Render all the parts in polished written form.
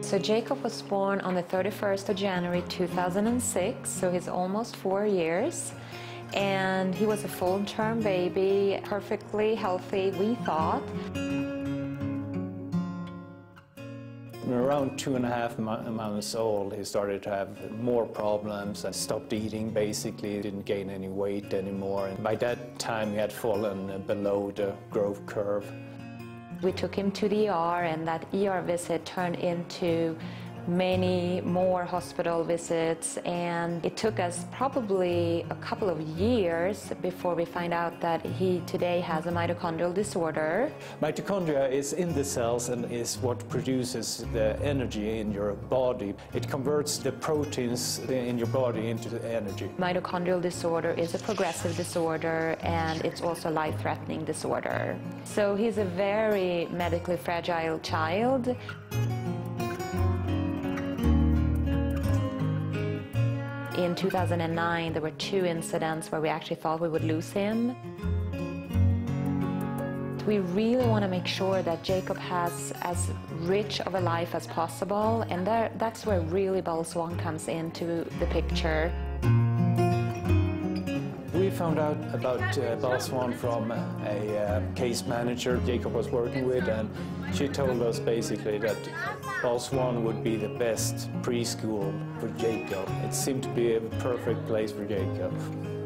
So Jacob was born on the 31st of January 2006, so he's almost 4 years. And he was a full-term baby, perfectly healthy, we thought. Around 2.5 months old, he started to have more problems and stopped eating, basically. Didn't gain any weight anymore. And by that time, he had fallen below the growth curve. We took him to the ER, and that ER visit turned into many more hospital visits, and it took us probably a couple of years before we find out that he today has a mitochondrial disorder. Mitochondria is in the cells and is what produces the energy in your body. It converts the proteins in your body into the energy. Mitochondrial disorder is a progressive disorder, and it's also a life-threatening disorder. So he's a very medically fragile child. In 2009, there were 2 incidents where we actually thought we would lose him. We really want to make sure that Jacob has as rich of a life as possible, and that's where really Swan comes into the picture. We found out about Swan from a case manager Jacob was working with, and she told us basically that Swan would be the best preschool for Jacob. It seemed to be a perfect place for Jacob.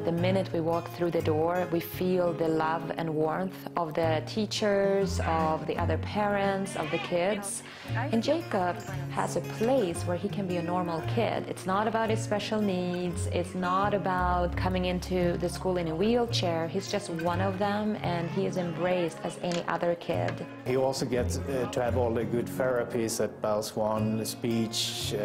The minute we walk through the door, we feel the love and warmth of the teachers, of the other parents, of the kids. And Jacob has a place where he can be a normal kid. It's not about his special needs. It's not about coming into the school in a wheelchair. He's just one of them, and he is embraced as any other kid. He also gets to have all the good therapies at Swan, speech,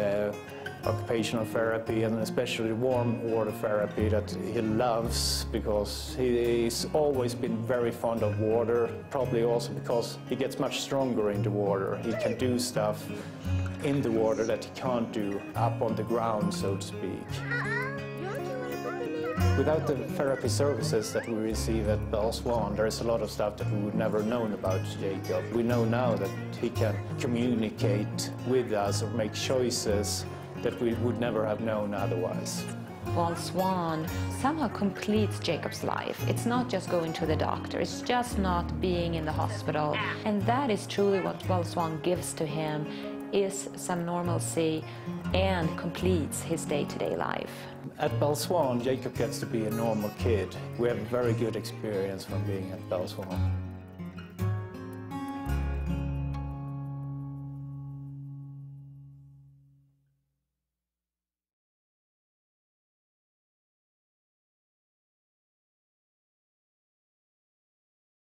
occupational therapy, and especially warm water therapy that he loves, because he's always been very fond of water, probably also because he gets much stronger in the water. He can do stuff in the water that he can't do up on the ground, so to speak. Without the therapy services that we receive at Swan, there's a lot of stuff that we would never known about Jacob. We know now that he can communicate with us or make choices that we would never have known otherwise. Swan somehow completes Jacob's life. It's not just going to the doctor, it's just not being in the hospital. And that is truly what Swan gives to him, is some normalcy and completes his day-to-day life. At Swan, Jacob gets to be a normal kid. We have a very good experience from being at Swan.